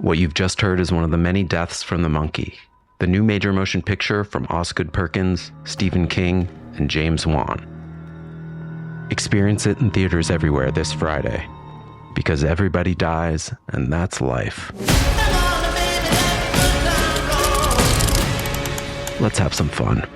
What you've just heard is one of the many deaths from the monkey, the new major motion picture from Osgood Perkins, Stephen King, and James Wan. Experience it in theaters everywhere this Friday, because everybody dies, and that's life. Let's have some fun.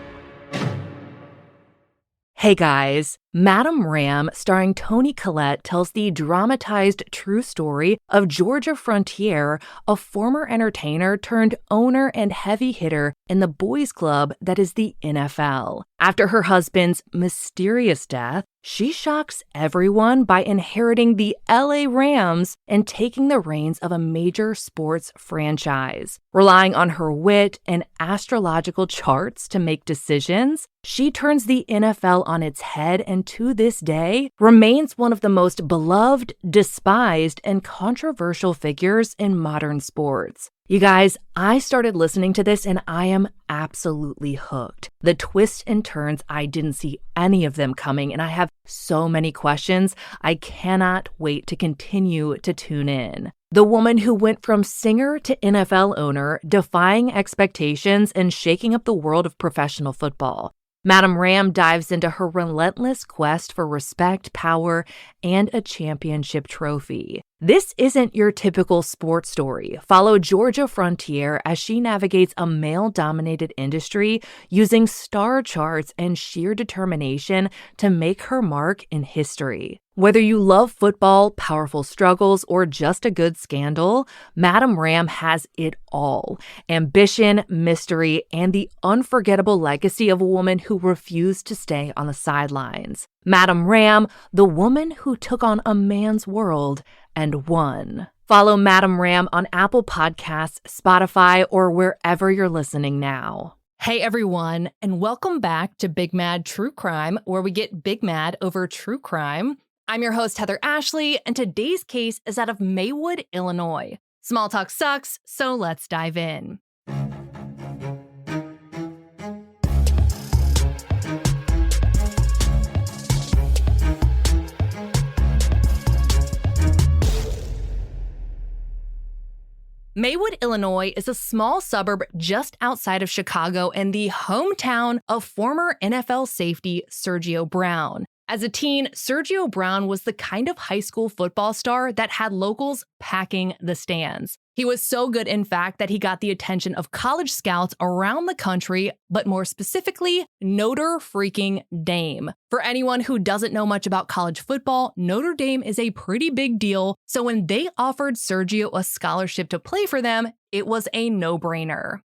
Hey guys, Madame Ram, starring Toni Collette, tells the dramatized true story of Georgia Frontiere, a former entertainer turned owner and heavy hitter in the boys' club that is the NFL. After her husband's mysterious death, she shocks everyone by inheriting the LA Rams and taking the reins of a major sports franchise. Relying on her wit and astrological charts to make decisions, she turns the NFL on its head and to this day remains one of the most beloved, despised, and controversial figures in modern sports. You guys, I started listening to this and I am absolutely hooked. The twists and turns, I didn't see any of them coming, and I have so many questions. I cannot wait to continue to tune in. The woman who went from singer to NFL owner, defying expectations and shaking up the world of professional football. Madame Ram dives into her relentless quest for respect, power, and a championship trophy. This isn't your typical sports story. Follow Georgia Frontiere as she navigates a male-dominated industry using star charts and sheer determination to make her mark in history. Whether you love football, powerful struggles, or just a good scandal, Madame Ram has it all. Ambition, mystery, and the unforgettable legacy of a woman who refused to stay on the sidelines. Madame Ram, the woman who took on a man's world and won. Follow Madame Ram on Apple Podcasts, Spotify, or wherever you're listening now. Hey everyone, and welcome back to Big Mad True Crime, where we get big mad over true crime. I'm your host, Heather Ashley, and today's case is out of Maywood, Illinois. Small talk sucks, so let's dive in. Maywood, Illinois is a small suburb just outside of Chicago and the hometown of former NFL safety Sergio Brown. As a teen, Sergio Brown was the kind of high school football star that had locals packing the stands. He was so good, in fact, that he got the attention of college scouts around the country, but more specifically, Notre freaking Dame. For anyone who doesn't know much about college football, Notre Dame is a pretty big deal, so when they offered Sergio a scholarship to play for them, it was a no-brainer.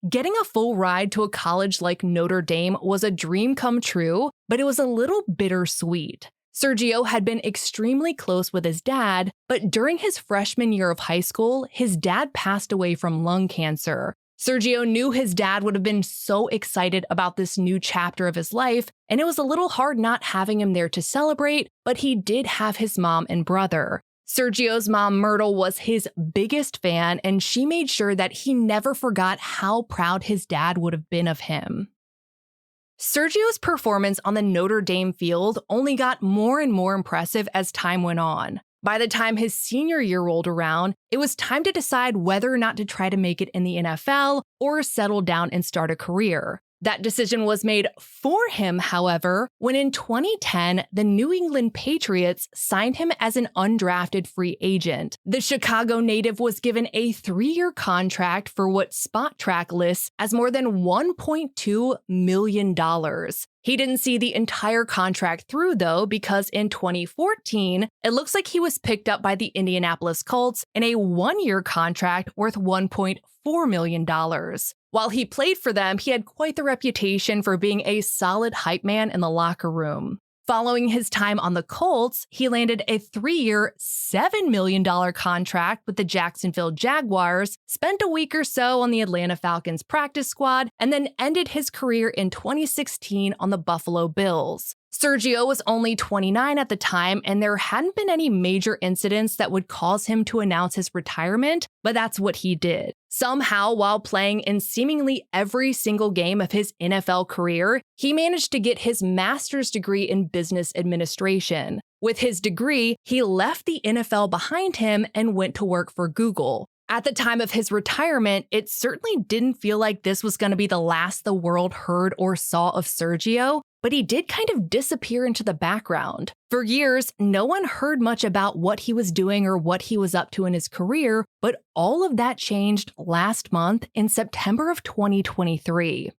Getting a full ride to a college like Notre Dame was a dream come true, but it was a little bittersweet. Sergio had been extremely close with his dad, but during his freshman year of high school, his dad passed away from lung cancer. Sergio knew his dad would have been so excited about this new chapter of his life, and it was a little hard not having him there to celebrate, but he did have his mom and brother. Sergio's mom, Myrtle, was his biggest fan, and she made sure that he never forgot how proud his dad would have been of him. Sergio's performance on the Notre Dame field only got more and more impressive as time went on. By the time his senior year rolled around, it was time to decide whether or not to try to make it in the NFL or settle down and start a career. That decision was made for him, however, when in 2010, the New England Patriots signed him as an undrafted free agent. The Chicago native was given a 3-year contract for what Spot Track lists as more than $1.2 million. He didn't see the entire contract through, though, because in 2014, it looks like he was picked up by the Indianapolis Colts in a 1-year contract worth $1.4 million. While he played for them, he had quite the reputation for being a solid hype man in the locker room. Following his time on the Colts, he landed a 3-year, $7 million contract with the Jacksonville Jaguars, spent a week or so on the Atlanta Falcons practice squad, and then ended his career in 2016 on the Buffalo Bills. Sergio was only 29 at the time, and there hadn't been any major incidents that would cause him to announce his retirement, but that's what he did. Somehow, while playing in seemingly every single game of his NFL career, he managed to get his master's degree in business administration. With his degree, he left the NFL behind him and went to work for Google. At the time of his retirement, it certainly didn't feel like this was going to be the last the world heard or saw of Sergio, but he did kind of disappear into the background. For years, no one heard much about what he was doing or what he was up to in his career, but all of that changed last month in September of 2023.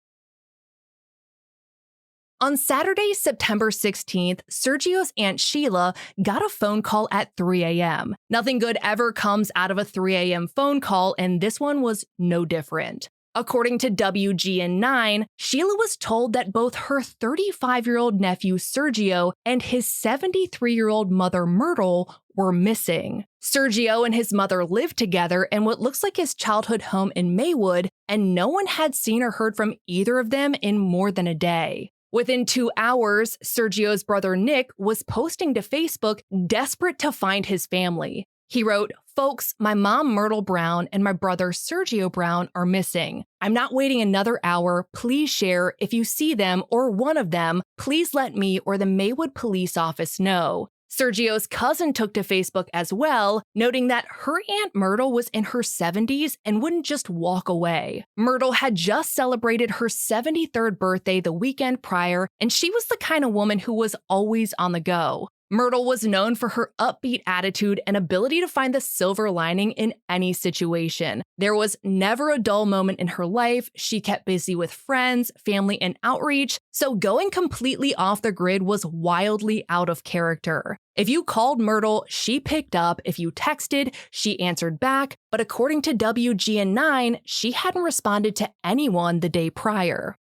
On Saturday, September 16th, Sergio's Aunt Sheila got a phone call at 3 a.m. Nothing good ever comes out of a 3 a.m. phone call, and this one was no different. According to WGN9, Sheila was told that both her 35-year-old nephew Sergio and his 73-year-old mother Myrtle were missing. Sergio and his mother lived together in what looks like his childhood home in Maywood, and no one had seen or heard from either of them in more than a day. Within 2 hours, Sergio's brother Nick was posting to Facebook, desperate to find his family. He wrote, "Folks, my mom Myrtle Brown and my brother Sergio Brown are missing. I'm not waiting another hour. Please share. If you see them or one of them, please let me or the Maywood Police Office know." Sergio's cousin took to Facebook as well, noting that her Aunt Myrtle was in her 70s and wouldn't just walk away. Myrtle had just celebrated her 73rd birthday the weekend prior, and she was the kind of woman who was always on the go. Myrtle was known for her upbeat attitude and ability to find the silver lining in any situation. There was never a dull moment in her life. She kept busy with friends, family, and outreach, so going completely off the grid was wildly out of character. If you called Myrtle, she picked up. If you texted, she answered back. But according to WGN9, she hadn't responded to anyone the day prior.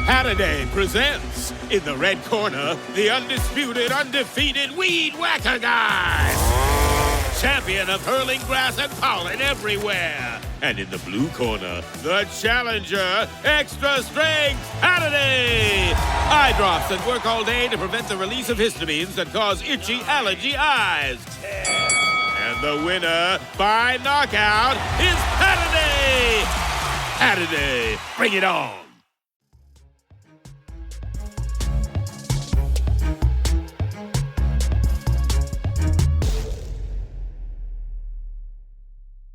Saturday presents, in the red corner, the undisputed, undefeated Weed Whacker Guy. Champion of hurling grass and pollen everywhere. And in the blue corner, the challenger, extra strength, Saturday. Eye drops that work all day to prevent the release of histamines that cause itchy allergy eyes. And the winner by knockout is Saturday. Saturday, bring it on.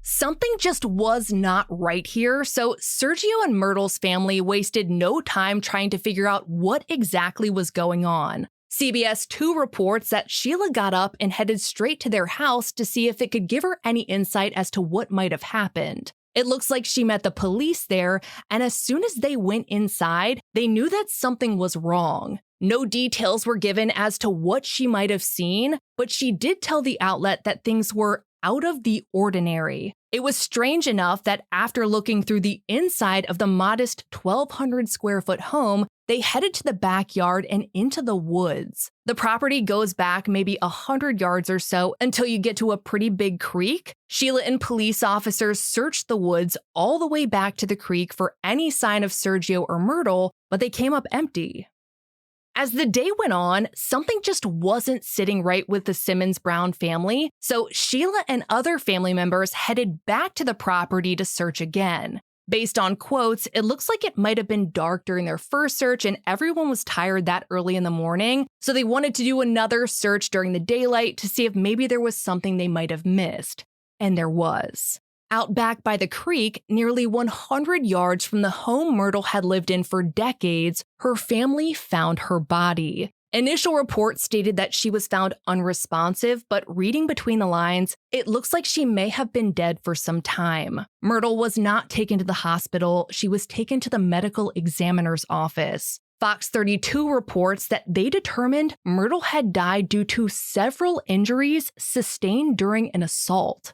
Something just was not right here, so Sergio and Myrtle's family wasted no time trying to figure out what exactly was going on. CBS 2 reports that Sheila got up and headed straight to their house to see if it could give her any insight as to what might have happened. It looks like she met the police there, and as soon as they went inside, they knew that something was wrong. No details were given as to what she might have seen, but she did tell the outlet that things were out of the ordinary. It was strange enough that after looking through the inside of the modest 1,200 square foot home, they headed to the backyard and into the woods. The property goes back maybe 100 yards or so until you get to a pretty big creek. Sheila and police officers searched the woods all the way back to the creek for any sign of Sergio or Myrtle, but they came up empty. As the day went on, something just wasn't sitting right with the Simmons-Brown family, so Sheila and other family members headed back to the property to search again. Based on quotes, it looks like it might have been dark during their first search and everyone was tired that early in the morning, so they wanted to do another search during the daylight to see if maybe there was something they might have missed. And there was. Out back by the creek, nearly 100 yards from the home Myrtle had lived in for decades, her family found her body. Initial reports stated that she was found unresponsive, but reading between the lines, it looks like she may have been dead for some time. Myrtle was not taken to the hospital, she was taken to the medical examiner's office. Fox 32 reports that they determined Myrtle had died due to several injuries sustained during an assault.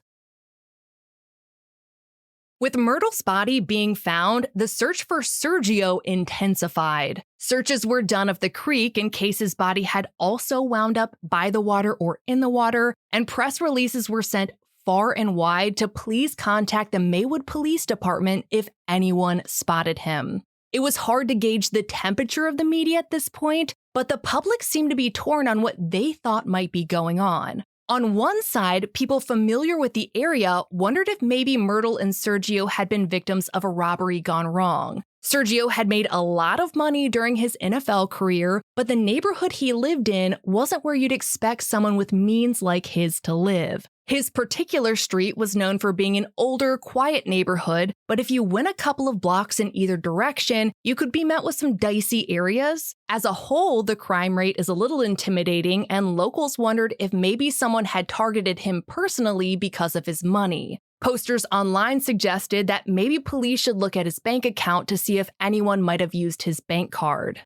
With Myrtle's body being found, the search for Sergio intensified. Searches were done of the creek in case his body had also wound up by the water or in the water, and press releases were sent far and wide to please contact the Maywood Police Department if anyone spotted him. It was hard to gauge the temperature of the media at this point, but the public seemed to be torn on what they thought might be going on. On one side, people familiar with the area wondered if maybe Myrtle and Sergio had been victims of a robbery gone wrong. Sergio had made a lot of money during his NFL career, but the neighborhood he lived in wasn't where you'd expect someone with means like his to live. His particular street was known for being an older, quiet neighborhood, but if you went a couple of blocks in either direction, you could be met with some dicey areas. As a whole, the crime rate is a little intimidating, and locals wondered if maybe someone had targeted him personally because of his money. Posters online suggested that maybe police should look at his bank account to see if anyone might have used his bank card.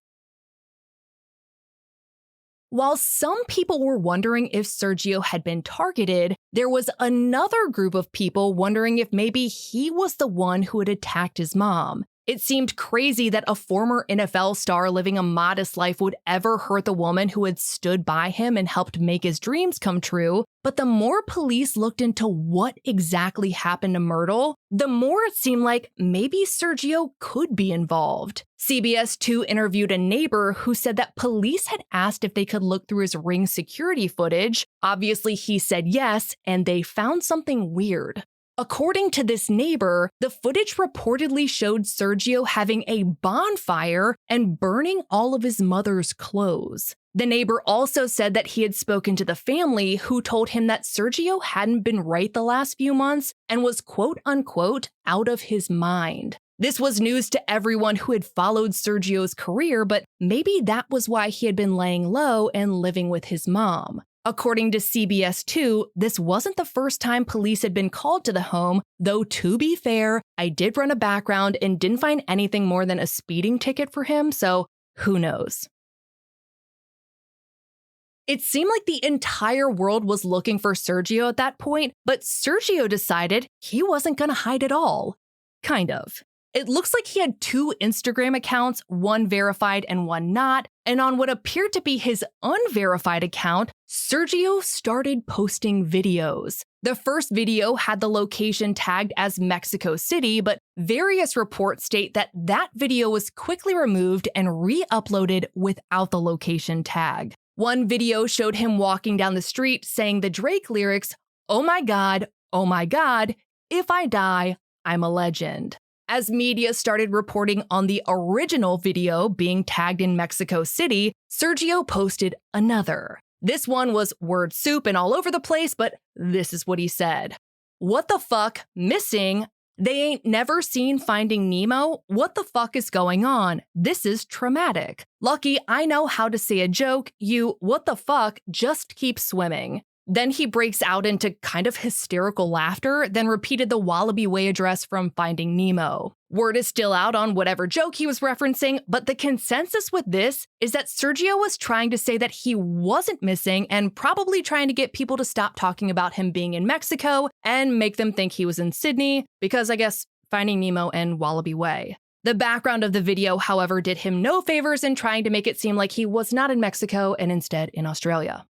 While some people were wondering if Sergio had been targeted, there was another group of people wondering if maybe he was the one who had attacked his mom. It seemed crazy that a former NFL star living a modest life would ever hurt the woman who had stood by him and helped make his dreams come true. But the more police looked into what exactly happened to Myrtle, the more it seemed like maybe Sergio could be involved. CBS 2 interviewed a neighbor who said that police had asked if they could look through his Ring security footage. Obviously, he said yes, and they found something weird. According to this neighbor, the footage reportedly showed Sergio having a bonfire and burning all of his mother's clothes. The neighbor also said that he had spoken to the family, who told him that Sergio hadn't been right the last few months and was quote-unquote out of his mind. This was news to everyone who had followed Sergio's career, but maybe that was why he had been laying low and living with his mom. According to CBS 2, this wasn't the first time police had been called to the home, though to be fair, I did run a background and didn't find anything more than a speeding ticket for him, so who knows. It seemed like the entire world was looking for Sergio at that point, but Sergio decided he wasn't going to hide at all. Kind of. It looks like he had 2 Instagram accounts, one verified and one not, and on what appeared to be his unverified account, Sergio started posting videos. The first video had the location tagged as Mexico City, but various reports state that that video was quickly removed and re-uploaded without the location tag. One video showed him walking down the street saying the Drake lyrics, oh my God, if I die, I'm a legend." As media started reporting on the original video being tagged in Mexico City, Sergio posted another. This one was word soup and all over the place, but this is what he said. "What the fuck? Missing? They ain't never seen Finding Nemo? What the fuck is going on? This is traumatic. Lucky I know how to say a joke. You, what the fuck, just keep swimming." Then he breaks out into kind of hysterical laughter, then repeated the Wallaby Way address from Finding Nemo. Word is still out on whatever joke he was referencing, but the consensus with this is that Sergio was trying to say that he wasn't missing and probably trying to get people to stop talking about him being in Mexico and make them think he was in Sydney, because I guess Finding Nemo and Wallaby Way. The background of the video, however, did him no favors in trying to make it seem like he was not in Mexico and instead in Australia.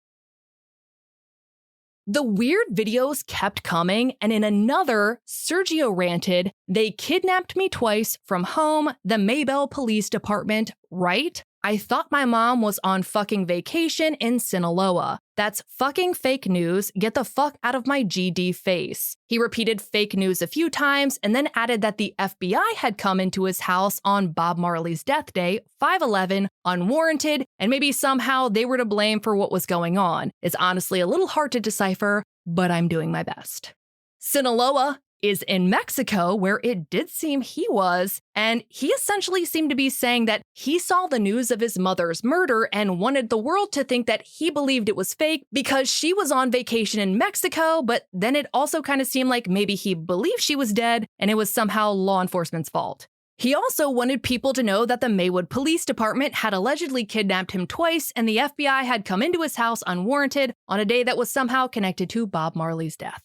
The weird videos kept coming, and in another, Sergio ranted, "They kidnapped me twice from home, the Maybell Police Department, right? I thought my mom was on fucking vacation in Sinaloa. That's fucking fake news. Get the fuck out of my GD face." He repeated fake news a few times and then added that the FBI had come into his house on Bob Marley's death day, 5/11, unwarranted, and maybe somehow they were to blame for what was going on. It's honestly a little hard to decipher, but I'm doing my best. Sinaloa is in Mexico, where it did seem he was, and he essentially seemed to be saying that he saw the news of his mother's murder and wanted the world to think that he believed it was fake because she was on vacation in Mexico, but then it also kind of seemed like maybe he believed she was dead and it was somehow law enforcement's fault. He also wanted people to know that the Maywood Police Department had allegedly kidnapped him twice and the FBI had come into his house unwarranted on a day that was somehow connected to Bob Marley's death.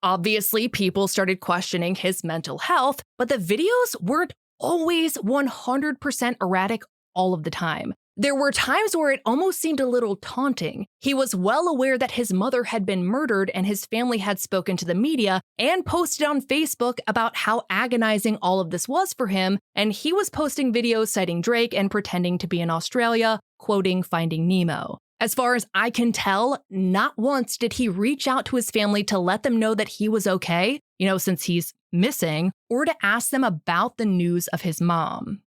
Obviously, people started questioning his mental health, but the videos weren't always 100% erratic all of the time. There were times where it almost seemed a little taunting. He was well aware that his mother had been murdered and his family had spoken to the media and posted on Facebook about how agonizing all of this was for him, and he was posting videos citing Drake and pretending to be in Australia, quoting Finding Nemo. As far as I can tell, not once did he reach out to his family to let them know that he was okay, since he's missing, or to ask them about the news of his mom.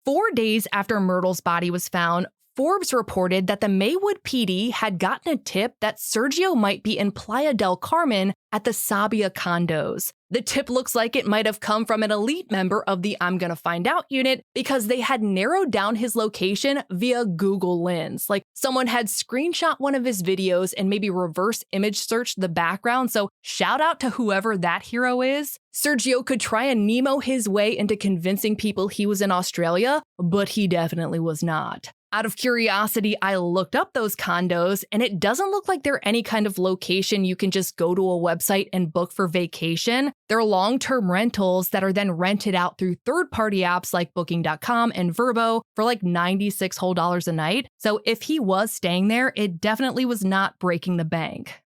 4 days after Myrtle's body was found, Forbes reported that the Maywood PD had gotten a tip that Sergio might be in Playa del Carmen at the Sabia condos. The tip looks like it might have come from an elite member of the I'm Gonna Find Out unit because they had narrowed down his location via Google Lens. Like someone had screenshot one of his videos and maybe reverse image searched the background, so shout out to whoever that hero is. Sergio could try and Nemo his way into convincing people he was in Australia, but he definitely was not. Out of curiosity, I looked up those condos, and it doesn't look like they're any kind of location you can just go to a website and book for vacation. They're long-term rentals that are then rented out through third-party apps like Booking.com and Vrbo for like $96 whole a night. So if he was staying there, it definitely was not breaking the bank.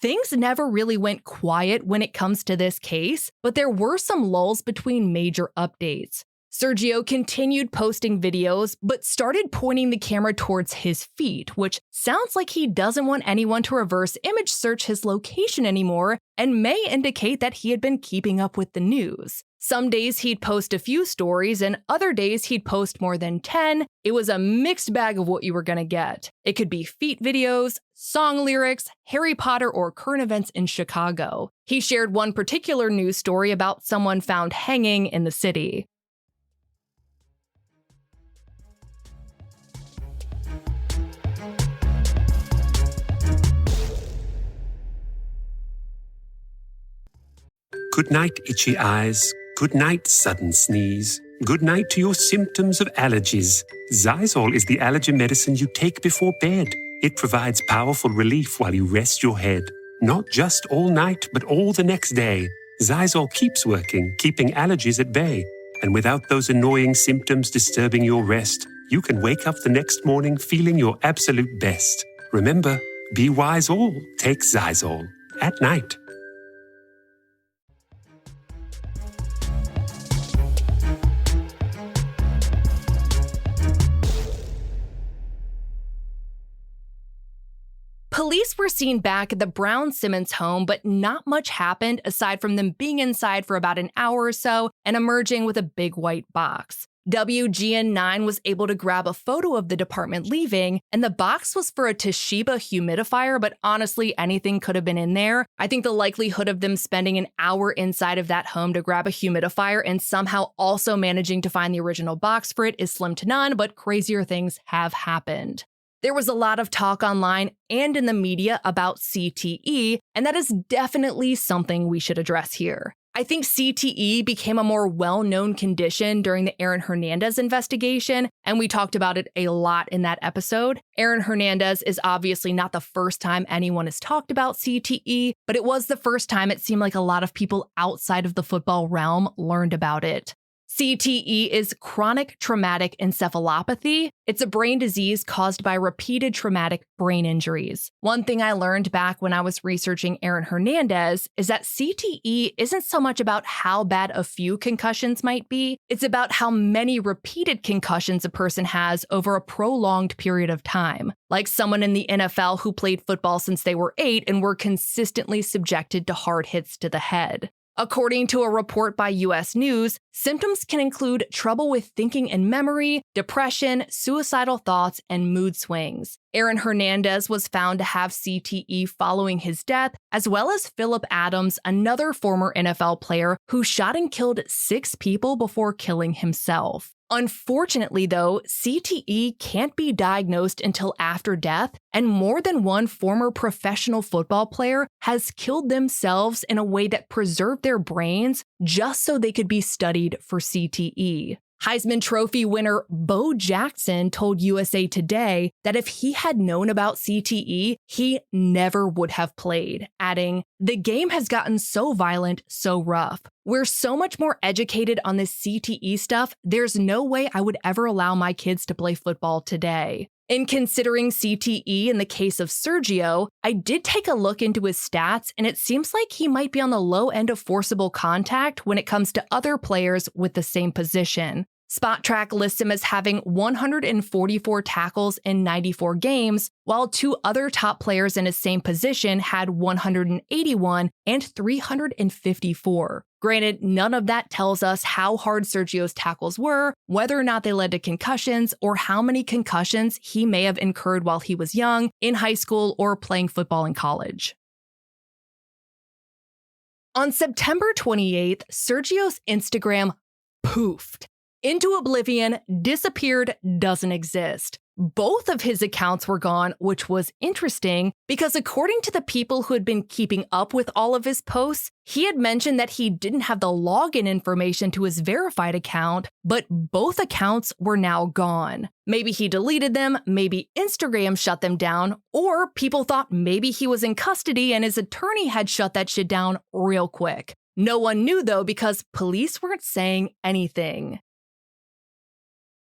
Things never really went quiet when it comes to this case, but there were some lulls between major updates. Sergio continued posting videos, but started pointing the camera towards his feet, which sounds like he doesn't want anyone to reverse image search his location anymore and may indicate that he had been keeping up with the news. Some days he'd post a few stories, and other days he'd post more than 10. It was a mixed bag of what you were gonna get. It could be feet videos, song lyrics, Harry Potter, or current events in Chicago. He shared one particular news story about someone found hanging in the city. Good night, itchy eyes. Good night, sudden sneeze. Good night to your symptoms of allergies. Zysol is the allergy medicine you take before bed. It provides powerful relief while you rest your head. Not just all night, but all the next day. Zysol keeps working, keeping allergies at bay. And without those annoying symptoms disturbing your rest, you can wake up the next morning feeling your absolute best. Remember, be wise all, take Zysol. At night. Police were seen back at the Brown-Simmons home, but not much happened aside from them being inside for about an hour or so and emerging with a big white box. WGN9 was able to grab a photo of the department leaving, and the box was for a Toshiba humidifier, but honestly, anything could have been in there. I think the likelihood of them spending an hour inside of that home to grab a humidifier and somehow also managing to find the original box for it is slim to none, but crazier things have happened. There was a lot of talk online and in the media about CTE, and that is definitely something we should address here. I think CTE became a more well-known condition during the Aaron Hernandez investigation, and we talked about it a lot in that episode. Aaron Hernandez is obviously not the first time anyone has talked about CTE, but it was the first time it seemed like a lot of people outside of the football realm learned about it. CTE is chronic traumatic encephalopathy. It's a brain disease caused by repeated traumatic brain injuries. One thing I learned back when I was researching Aaron Hernandez is that CTE isn't so much about how bad a few concussions might be, it's about how many repeated concussions a person has over a prolonged period of time. Like someone in the NFL who played football since they were 8 and were consistently subjected to hard hits to the head. According to a report by US News, symptoms can include trouble with thinking and memory, depression, suicidal thoughts, and mood swings. Aaron Hernandez was found to have CTE following his death, as well as Philip Adams, another former NFL player who shot and killed 6 people before killing himself. Unfortunately, though, CTE can't be diagnosed until after death, and more than one former professional football player has killed themselves in a way that preserved their brains just so they could be studied for CTE. Heisman Trophy winner Bo Jackson told USA Today that if he had known about CTE, he never would have played, adding, "The game has gotten so violent, so rough. We're so much more educated on this CTE stuff, there's no way I would ever allow my kids to play football today." In considering CTE in the case of Sergio, I did take a look into his stats, and it seems like he might be on the low end of forcible contact when it comes to other players with the same position. Spot Track lists him as having 144 tackles in 94 games, while two other top players in his same position had 181 and 354. Granted, none of that tells us how hard Sergio's tackles were, whether or not they led to concussions, or how many concussions he may have incurred while he was young, in high school, or playing football in college. On September 28th, Sergio's Instagram poofed into oblivion, disappeared, doesn't exist. Both of his accounts were gone, which was interesting because according to the people who had been keeping up with all of his posts, he had mentioned that he didn't have the login information to his verified account, but both accounts were now gone. Maybe he deleted them, maybe Instagram shut them down, or people thought maybe he was in custody and his attorney had shut that shit down real quick. No one knew though because police weren't saying anything.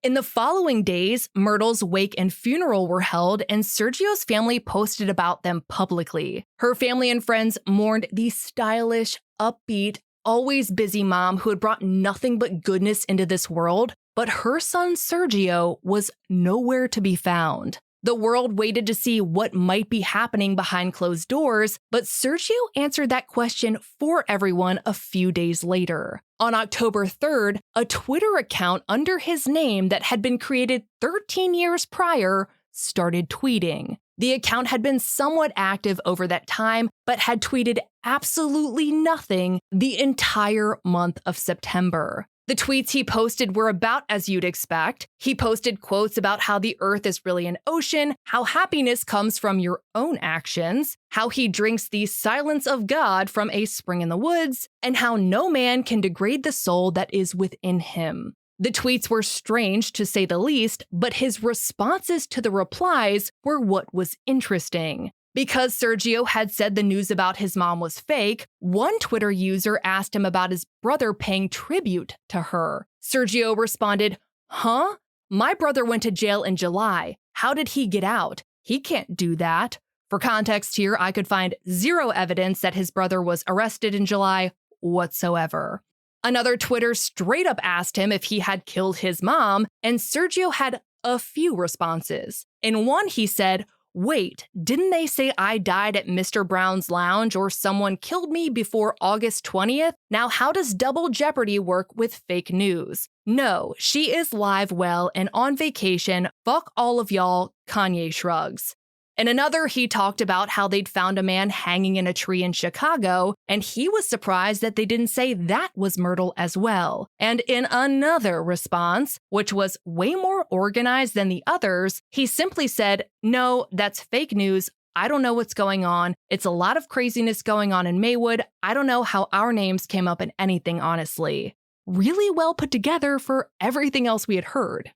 In the following days, Myrtle's wake and funeral were held, and Sergio's family posted about them publicly. Her family and friends mourned the stylish, upbeat, always busy mom who had brought nothing but goodness into this world, but her son Sergio was nowhere to be found. The world waited to see what might be happening behind closed doors, but Sergio answered that question for everyone a few days later. On October 3rd, a Twitter account under his name that had been created 13 years prior started tweeting. The account had been somewhat active over that time, but had tweeted absolutely nothing the entire month of September. The tweets he posted were about as you'd expect. He posted quotes about how the earth is really an ocean, how happiness comes from your own actions, how he drinks the silence of God from a spring in the woods, and how no man can degrade the soul that is within him. The tweets were strange to say the least, but his responses to the replies were what was interesting. Because Sergio had said the news about his mom was fake, one Twitter user asked him about his brother paying tribute to her. Sergio responded, "Huh? My brother went to jail in July. How did he get out? He can't do that." For context here, I could find zero evidence that his brother was arrested in July whatsoever. Another Twitter straight up asked him if he had killed his mom, and Sergio had a few responses. In one, he said, "Wait, didn't they say I died at Mr. Brown's lounge or someone killed me before August 20th? Now how does double jeopardy work with fake news? No, she is live well and on vacation. Fuck all of y'all," Kanye shrugs. In another, he talked about how they'd found a man hanging in a tree in Chicago, and he was surprised that they didn't say that was Myrtle as well. And in another response, which was way more organized than the others, he simply said, "No, that's fake news. I don't know what's going on. It's a lot of craziness going on in Maywood. I don't know how our names came up in anything, honestly." Really well put together for everything else we had heard.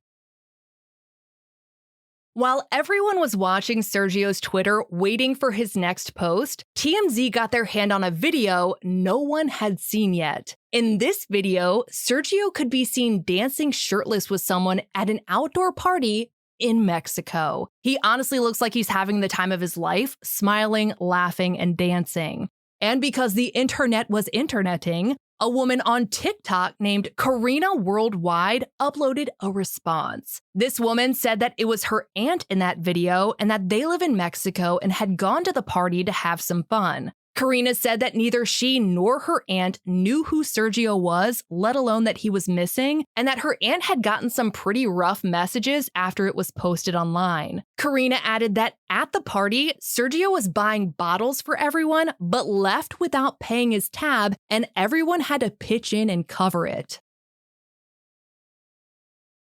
While everyone was watching Sergio's Twitter waiting for his next post, TMZ got their hand on a video no one had seen yet. In this video, Sergio could be seen dancing shirtless with someone at an outdoor party in Mexico. He honestly looks like he's having the time of his life, smiling, laughing, and dancing. And because the internet was interneting, a woman on TikTok named Karina Worldwide uploaded a response. This woman said that it was her aunt in that video and that they live in Mexico and had gone to the party to have some fun. Karina said that neither she nor her aunt knew who Sergio was, let alone that he was missing, and that her aunt had gotten some pretty rough messages after it was posted online. Karina added that at the party, Sergio was buying bottles for everyone, but left without paying his tab, and everyone had to pitch in and cover it.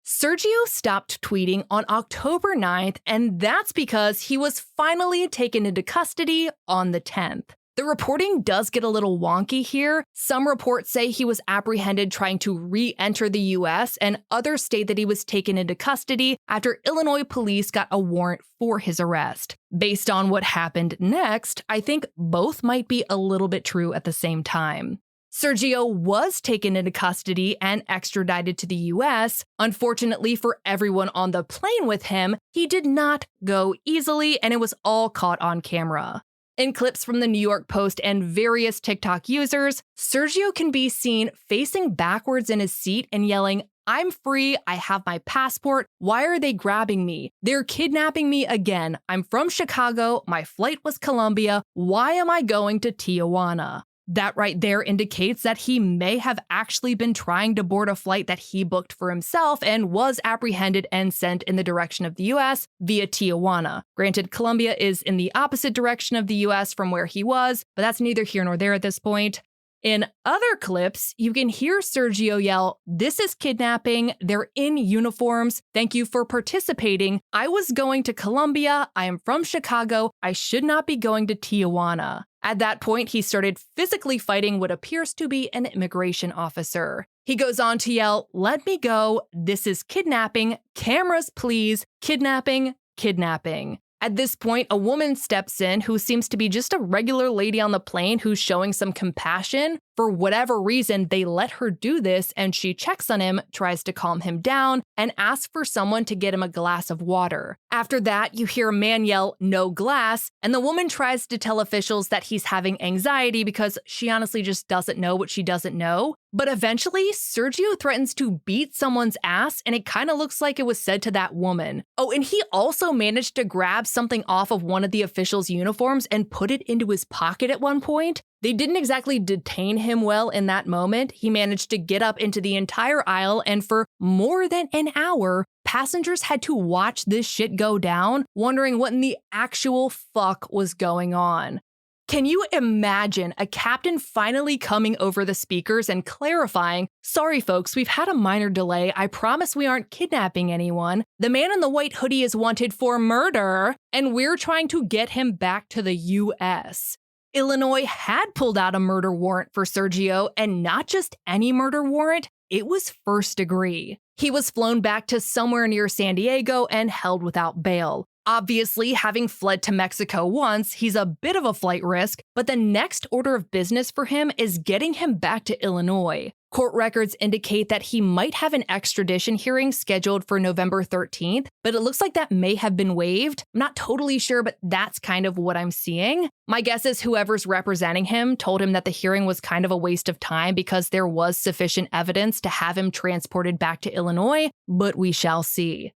Sergio stopped tweeting on October 9th, and that's because he was finally taken into custody on the 10th. The reporting does get a little wonky here. Some reports say he was apprehended trying to re-enter the US, and others state that he was taken into custody after Illinois police got a warrant for his arrest. Based on what happened next, I think both might be a little bit true at the same time. Sergio was taken into custody and extradited to the US. Unfortunately for everyone on the plane with him, he did not go easily, and it was all caught on camera. In clips from the New York Post and various TikTok users, Sergio can be seen facing backwards in his seat and yelling, I'm free. I have my passport. Why are they grabbing me? They're kidnapping me again. I'm from Chicago. My flight was Colombia. Why am I going to Tijuana? That right there indicates that he may have actually been trying to board a flight that he booked for himself and was apprehended and sent in the direction of the US via Tijuana. Granted, Colombia is in the opposite direction of the US from where he was, but that's neither here nor there at this point. In other clips, you can hear Sergio yell, "This is kidnapping. They're in uniforms. Thank you for participating. I was going to Colombia. I am from Chicago. I should not be going to Tijuana." At that point, he started physically fighting what appears to be an immigration officer. He goes on to yell, "Let me go. This is kidnapping. Cameras, please. Kidnapping, kidnapping." At this point, a woman steps in who seems to be just a regular lady on the plane who's showing some compassion. For whatever reason, they let her do this, and she checks on him, tries to calm him down, and asks for someone to get him a glass of water. After that, you hear a man yell, "No glass," and the woman tries to tell officials that he's having anxiety because she honestly just doesn't know what she doesn't know. But eventually, Sergio threatens to beat someone's ass, and it kind of looks like it was said to that woman. Oh, and he also managed to grab something off of one of the officials' uniforms and put it into his pocket at one point. They didn't exactly detain him well in that moment. He managed to get up into the entire aisle, and for more than an hour, passengers had to watch this shit go down, wondering what in the actual fuck was going on. Can you imagine a captain finally coming over the speakers and clarifying, "Sorry folks, we've had a minor delay. I promise we aren't kidnapping anyone. The man in the white hoodie is wanted for murder, and we're trying to get him back to the US." Illinois had pulled out a murder warrant for Sergio, and not just any murder warrant, it was first degree. He was flown back to somewhere near San Diego and held without bail. Obviously, having fled to Mexico once, he's a bit of a flight risk, but the next order of business for him is getting him back to Illinois. Court records indicate that he might have an extradition hearing scheduled for November 13th, but it looks like that may have been waived. I'm not totally sure, but that's kind of what I'm seeing. My guess is whoever's representing him told him that the hearing was kind of a waste of time because there was sufficient evidence to have him transported back to Illinois, but we shall see.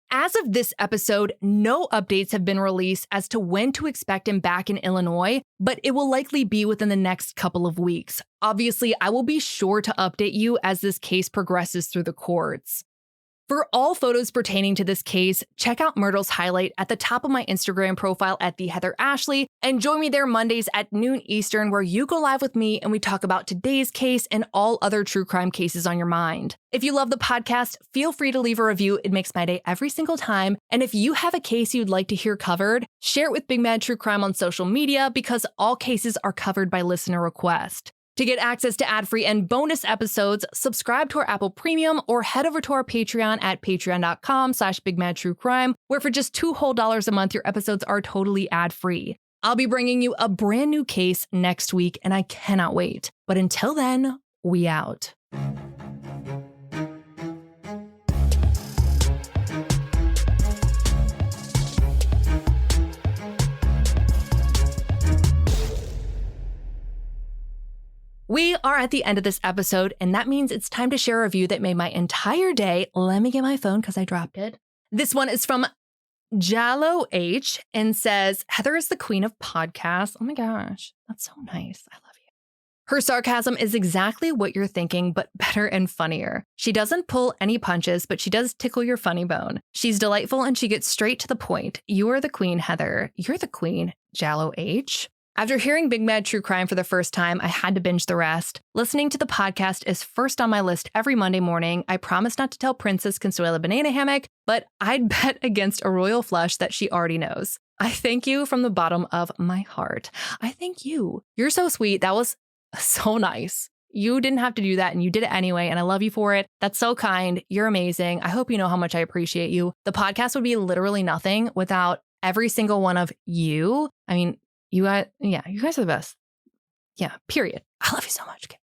As of this episode, no updates have been released as to when to expect him back in Illinois, but it will likely be within the next couple of weeks. Obviously, I will be sure to update you as this case progresses through the courts. For all photos pertaining to this case, check out Myrtle's highlight at the top of my Instagram profile at @TheHeatherAshley, and join me there Mondays at noon Eastern, where you go live with me and we talk about today's case and all other true crime cases on your mind. If you love the podcast, feel free to leave a review. It makes my day every single time. And if you have a case you'd like to hear covered, share it with Big Mad True Crime on social media, because all cases are covered by listener request. To get access to ad-free and bonus episodes, subscribe to our Apple Premium or head over to our Patreon at patreon.com/BigMadTrueCrime, where for just $2 whole a month, your episodes are totally ad-free. I'll be bringing you a brand new case next week, and I cannot wait. But until then, we out. We are at the end of this episode, and that means it's time to share a review that made my entire day. Let me get my phone because I dropped it. This one is from Jallo H and says, "Heather is the queen of podcasts." Oh my gosh, that's so nice. I love you. Her sarcasm is exactly what you're thinking, but better and funnier. She doesn't pull any punches, but she does tickle your funny bone. She's delightful and she gets straight to the point. You are the queen, Heather. You're the queen, Jallo H. After hearing Big Mad True Crime for the first time, I had to binge the rest. Listening to the podcast is first on my list every Monday morning. I promise not to tell Princess Consuela Banana Hammock, but I'd bet against a royal flush that she already knows. I thank you from the bottom of my heart. I thank you. You're so sweet. That was so nice. You didn't have to do that, and you did it anyway, and I love you for it. That's so kind. You're amazing. I hope you know how much I appreciate you. The podcast would be literally nothing without every single one of you. I mean, you guys are the best. Yeah, period. I love you so much. Okay.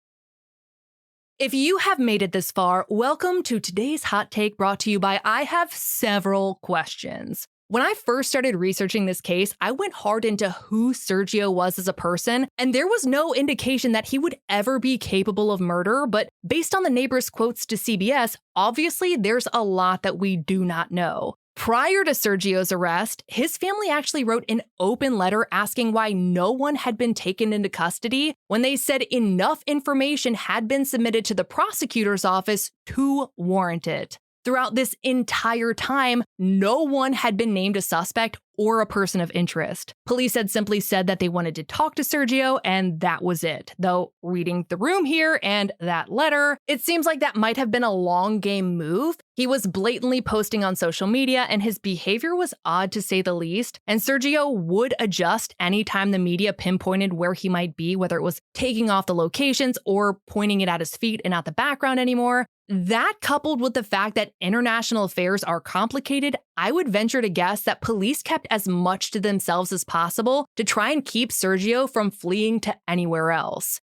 If you have made it this far, welcome to today's hot take brought to you by I have several questions. When I first started researching this case, I went hard into who Sergio was as a person, and there was no indication that he would ever be capable of murder, but based on the neighbor's quotes to CBS, obviously there's a lot that we do not know. Prior to Sergio's arrest, his family actually wrote an open letter asking why no one had been taken into custody when they said enough information had been submitted to the prosecutor's office to warrant it. Throughout this entire time, no one had been named a suspect or a person of interest. Police had simply said that they wanted to talk to Sergio, and that was it. Though, reading the room here and that letter, it seems like that might have been a long game move. He was blatantly posting on social media, and his behavior was odd to say the least, and Sergio would adjust anytime the media pinpointed where he might be, whether it was taking off the locations or pointing it at his feet and not the background anymore. That, coupled with the fact that international affairs are complicated, I would venture to guess that police kept as much to themselves as possible to try and keep Sergio from fleeing to anywhere else.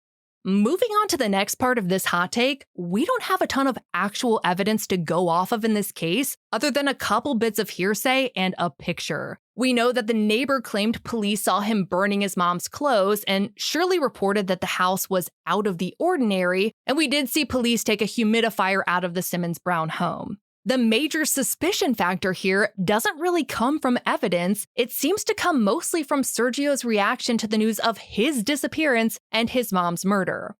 Moving on to the next part of this hot take, we don't have a ton of actual evidence to go off of in this case, other than a couple bits of hearsay and a picture. We know that the neighbor claimed police saw him burning his mom's clothes, and Shirley reported that the house was out of the ordinary, and we did see police take a humidifier out of the Simmons-Brown home. The major suspicion factor here doesn't really come from evidence. It seems to come mostly from Sergio's reaction to the news of his disappearance and his mom's murder.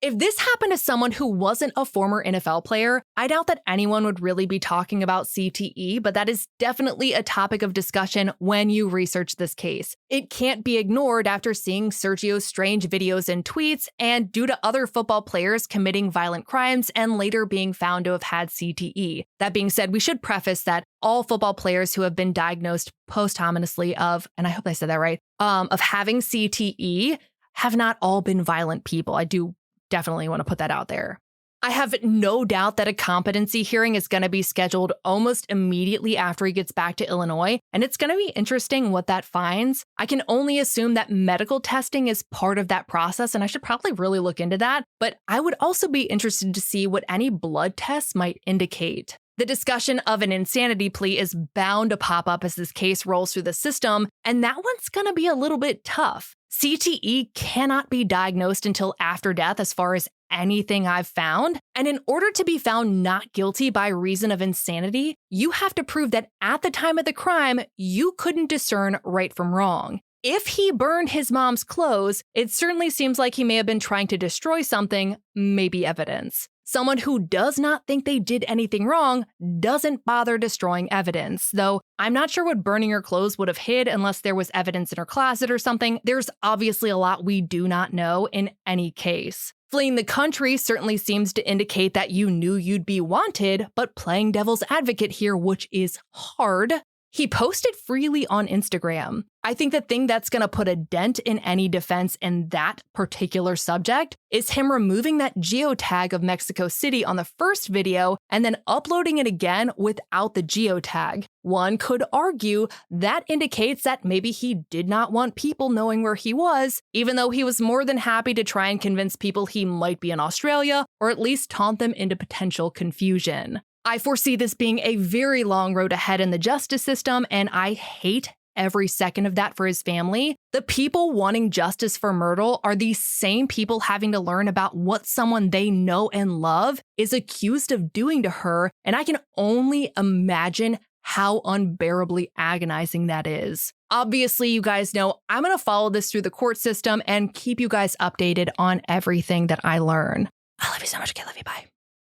If this happened to someone who wasn't a former NFL player, I doubt that anyone would really be talking about CTE, but that is definitely a topic of discussion when you research this case. It can't be ignored after seeing Sergio's strange videos and tweets, and due to other football players committing violent crimes and later being found to have had CTE. That being said, we should preface that all football players who have been diagnosed posthumously of, and I hope I said that right, of having CTE have not all been violent people. I do definitely want to put that out there. I have no doubt that a competency hearing is going to be scheduled almost immediately after he gets back to Illinois, and it's going to be interesting what that finds. I can only assume that medical testing is part of that process, and I should probably really look into that, but I would also be interested to see what any blood tests might indicate. The discussion of an insanity plea is bound to pop up as this case rolls through the system, and that one's going to be a little bit tough. CTE cannot be diagnosed until after death as far as anything I've found, and in order to be found not guilty by reason of insanity, you have to prove that at the time of the crime, you couldn't discern right from wrong. If he burned his mom's clothes, it certainly seems like he may have been trying to destroy something, maybe evidence. Someone who does not think they did anything wrong doesn't bother destroying evidence, though I'm not sure what burning her clothes would have hid unless there was evidence in her closet or something. There's obviously a lot we do not know in any case. Fleeing the country certainly seems to indicate that you knew you'd be wanted, but playing devil's advocate here, which is hard, he posted freely on Instagram. I think the thing that's going to put a dent in any defense in that particular subject is him removing that geotag of Mexico City on the first video and then uploading it again without the geotag. One could argue that indicates that maybe he did not want people knowing where he was, even though he was more than happy to try and convince people he might be in Australia, or at least taunt them into potential confusion. I foresee this being a very long road ahead in the justice system, and I hate every second of that for his family. The people wanting justice for Myrtle are the same people having to learn about what someone they know and love is accused of doing to her, and I can only imagine how unbearably agonizing that is. Obviously, you guys know I'm going to follow this through the court system and keep you guys updated on everything that I learn. I love you so much. Okay, love you. Bye.